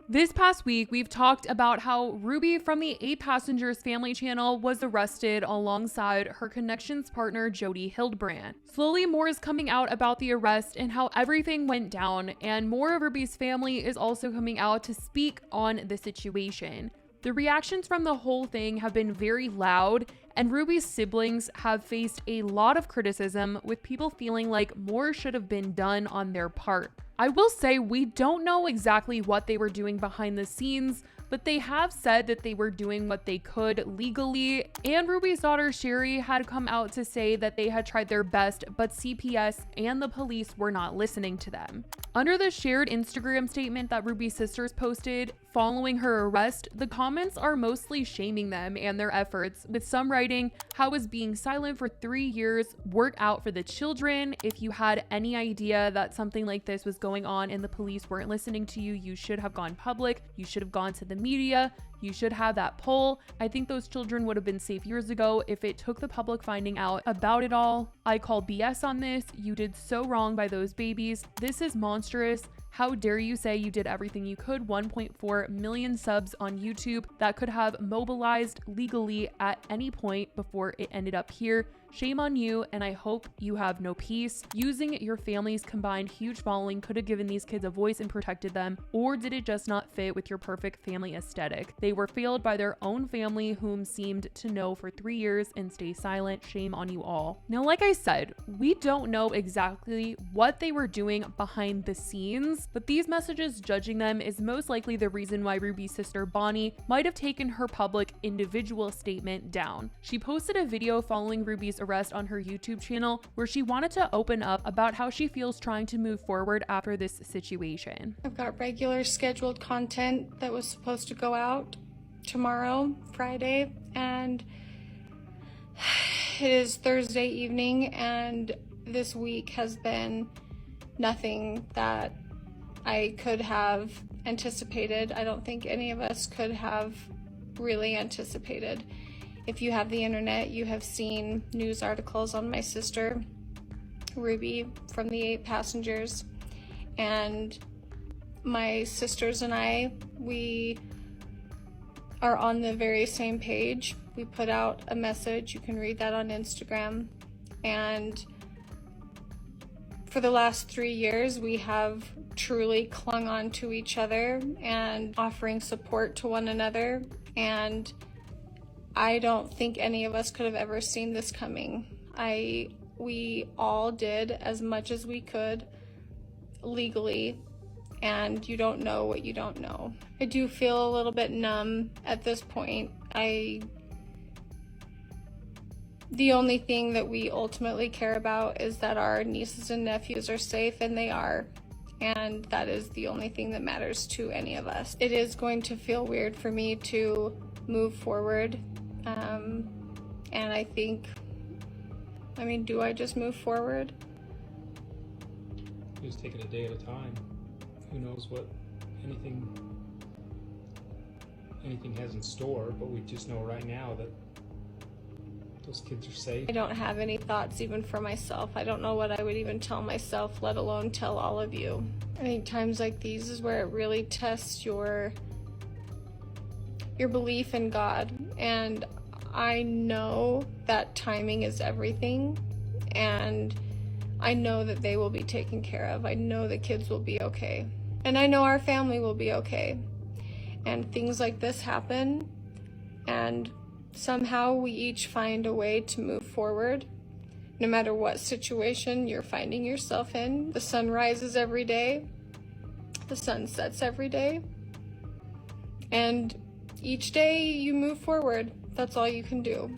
This past week, we've talked about how Ruby from the 8 Passengers family channel was arrested alongside her Connections partner, Jody Hildbrand. Slowly, more is coming out about the arrest and how everything went down, and more of Ruby's family is also coming out to speak on the situation. The reactions from the whole thing have been very loud, and Ruby's siblings have faced a lot of criticism, with people feeling like more should have been done on their part. I will say we don't know exactly what they were doing behind the scenes, but they have said that they were doing what they could legally, and Ruby's daughter Sherry had come out to say that they had tried their best, but CPS and the police were not listening to them. Under the shared Instagram statement that Ruby's sisters posted following her arrest, the comments are mostly shaming them and their efforts, with some writing, "How is being silent for 3 years work out for the children? If you had any idea that something like this was going on and the police weren't listening to you, you should have gone public, you should have gone to the media, you should have that poll. I think those children would have been safe years ago if it took the public finding out about it all. I call BS on this. You did so wrong by those babies. This is monstrous. How dare you say you did everything you could? 1.4 million subs on YouTube that could have mobilized legally at any point before it ended up here. Shame on you, and I hope you have no peace. Using your family's combined huge following could have given these kids a voice and protected them, or did it just not fit with your perfect family aesthetic? They were failed by their own family, whom seemed to know for 3 years and stay silent. Shame on you all." Now, like I said, we don't know exactly what they were doing behind the scenes, but these messages judging them is most likely the reason why Ruby's sister Bonnie might have taken her public individual statement down. She posted a video following Ruby's arrest on her YouTube channel where she wanted to open up about how she feels trying to move forward after this situation. I've got regular scheduled content that was supposed to go out tomorrow, Friday, and it is Thursday evening, and this week has been nothing that I could have anticipated. I don't think any of us could have really anticipated. If you have the internet, you have seen news articles on my sister, Ruby, from the 8 Passengers. And my sisters and I, we are on the very same page. We put out a message. You can read that on Instagram. And for the last 3 years, we have truly clung on to each other and offering support to one another. And I don't think any of us could have ever seen this coming. We all did as much as we could legally, and you don't know what you don't know. I do feel a little bit numb at this point. The only thing that we ultimately care about is that our nieces and nephews are safe, and they are. And that is the only thing that matters to any of us. It is going to feel weird for me to move forward. And I think, do I just move forward? Just take it a day at a time. Who knows what anything has in store, but we just know right now that those kids are safe. I don't have any thoughts even for myself. I don't know what I would even tell myself, let alone tell all of you. I think times like these is where it really tests your belief in God. And I know that timing is everything, and I know that they will be taken care of. I know the kids will be okay, and I know our family will be okay. And things like this happen, and somehow we each find a way to move forward. No matter what situation you're finding yourself in, the sun rises every day, the sun sets every day, and each day you move forward. That's all you can do.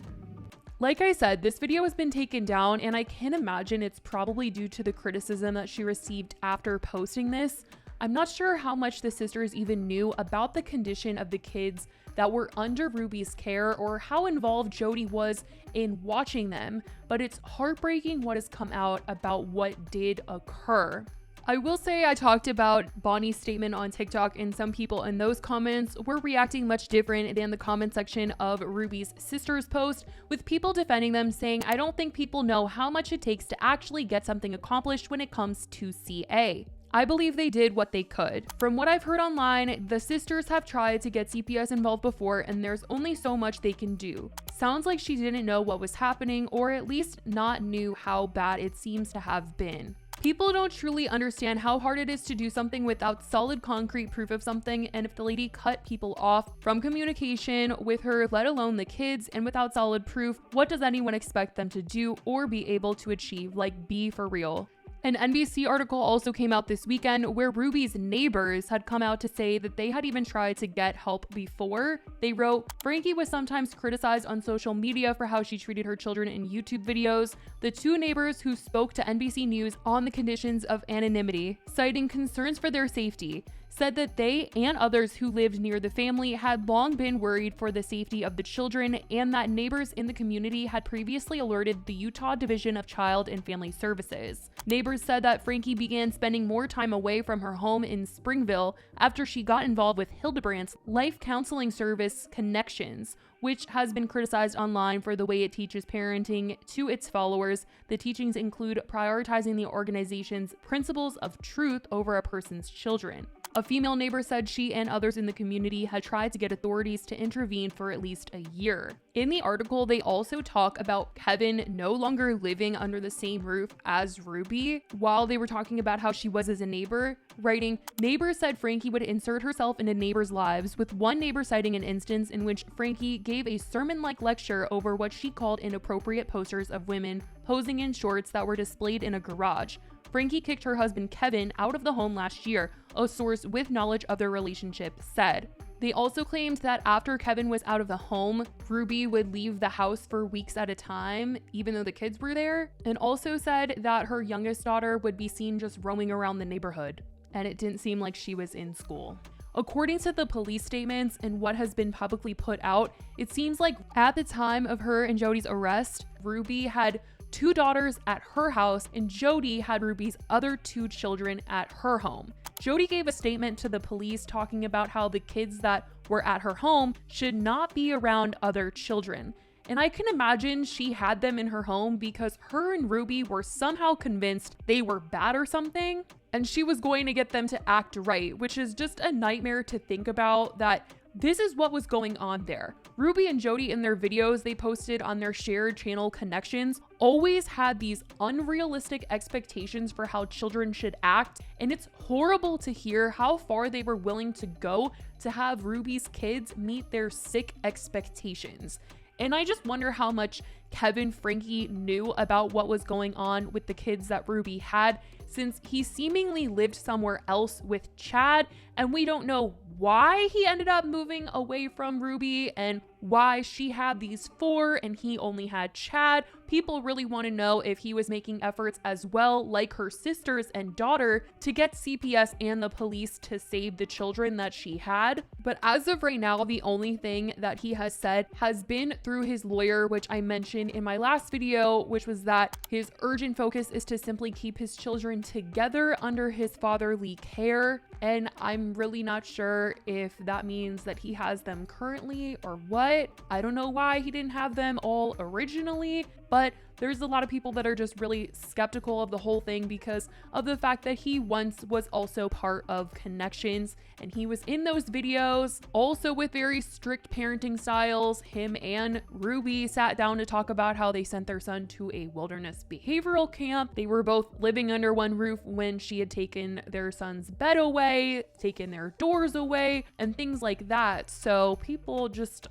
Like I said, this video has been taken down, and I can imagine it's probably due to the criticism that she received after posting this. I'm not sure how much the sisters even knew about the condition of the kids that were under Ruby's care, or how involved Jody was in watching them, but it's heartbreaking what has come out about what did occur. I will say I talked about Bonnie's statement on TikTok, and some people in those comments were reacting much different than the comment section of Ruby's sister's post, with people defending them, saying, "I don't think people know how much it takes to actually get something accomplished when it comes to CA." I believe they did what they could. From what I've heard online, the sisters have tried to get CPS involved before, and there's only so much they can do. Sounds like she didn't know what was happening, or at least not knew how bad it seems to have been. People don't truly understand how hard it is to do something without solid concrete proof of something, and if the lady cut people off from communication with her, let alone the kids, and without solid proof, what does anyone expect them to do or be able to achieve? Like, be for real. An NBC article also came out this weekend where Ruby's neighbors had come out to say that they had even tried to get help before. They wrote, Frankie was sometimes criticized on social media for how she treated her children in YouTube videos. The two neighbors who spoke to NBC News on the conditions of anonymity, citing concerns for their safety, said that they and others who lived near the family had long been worried for the safety of the children, and that neighbors in the community had previously alerted the Utah Division of Child and Family Services. Neighbors said that Frankie began spending more time away from her home in Springville after she got involved with Hildebrandt's life counseling service Connections, which has been criticized online for the way it teaches parenting to its followers. The teachings include prioritizing the organization's principles of truth over a person's children. A female neighbor said she and others in the community had tried to get authorities to intervene for at least a year. In the article, they also talk about Kevin no longer living under the same roof as Ruby while they were talking about how she was as a neighbor, writing, neighbors said Frankie would insert herself into neighbors' lives, with one neighbor citing an instance in which Frankie gave a sermon-like lecture over what she called inappropriate posters of women posing in shorts that were displayed in a garage. Frankie kicked her husband Kevin out of the home last year, a source with knowledge of their relationship said. They also claimed that after Kevin was out of the home, Ruby would leave the house for weeks at a time, even though the kids were there, and also said that her youngest daughter would be seen just roaming around the neighborhood, and it didn't seem like she was in school. According to the police statements and what has been publicly put out, it seems like at the time of her and Jody's arrest, Ruby had 2 daughters at her house, and Jody had Ruby's other 2 children at her home. Jody gave a statement to the police talking about how the kids that were at her home should not be around other children. And I can imagine she had them in her home because her and Ruby were somehow convinced they were bad or something, and she was going to get them to act right, which is just a nightmare to think about, that this is what was going on there. Ruby and Jody, in their videos they posted on their shared channel Connections, always had these unrealistic expectations for how children should act, and it's horrible to hear how far they were willing to go to have Ruby's kids meet their sick expectations. And I just wonder how much Kevin Frankie knew about what was going on with the kids that Ruby had, since he seemingly lived somewhere else with Chad, and we don't know why he ended up moving away from Ruby and why she had these 4 and he only had Chad. People really want to know if he was making efforts as well, like her sisters and daughter, to get CPS and the police to save the children that she had. But as of right now, the only thing that he has said has been through his lawyer, which I mentioned in my last video, which was that his urgent focus is to simply keep his children together under his fatherly care. And I'm really not sure if that means that he has them currently or what. I don't know why he didn't have them all originally, but there's a lot of people that are just really skeptical of the whole thing because of the fact that he once was also part of Connections, and he was in those videos also with very strict parenting styles. Him and Ruby sat down to talk about how they sent their son to a wilderness behavioral camp. They were both living under one roof when she had taken their son's bed away, taken their doors away, and things like that. So people just,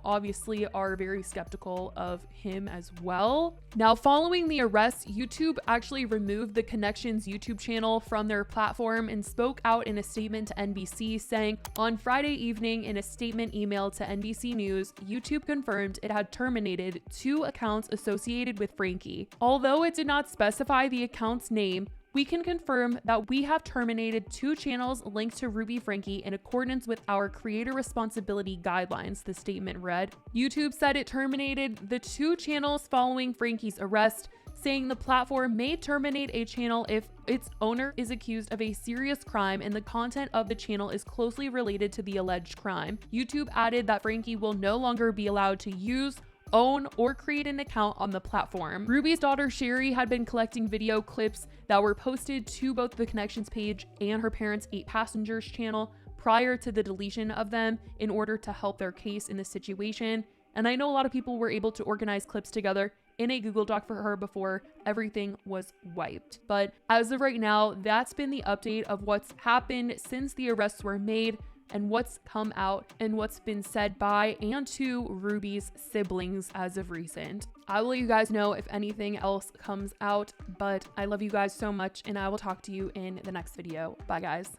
obviously are very skeptical of him as well. Now, following the arrest, YouTube actually removed the Connections YouTube channel from their platform and spoke out in a statement to NBC, saying on Friday evening in a statement emailed to NBC News, YouTube confirmed it had terminated 2 accounts associated with Frankie. Although it did not specify the account's name, we can confirm that we have terminated 2 channels linked to Ruby Frankie in accordance with our creator responsibility guidelines, the statement read. YouTube said it terminated the 2 channels following Frankie's arrest, saying the platform may terminate a channel if its owner is accused of a serious crime and the content of the channel is closely related to the alleged crime. YouTube added that Frankie will no longer be allowed to use own, or create an account on the platform. Ruby's daughter Sherry had been collecting video clips that were posted to both the Connections page and her parents' 8 Passengers channel prior to the deletion of them in order to help their case in this situation. And I know a lot of people were able to organize clips together in a Google Doc for her before everything was wiped. But as of right now, that's been the update of what's happened since the arrests were made and what's come out and what's been said by and to Ruby's siblings as of recent. I will let you guys know if anything else comes out, but I love you guys so much and I will talk to you in the next video. Bye guys.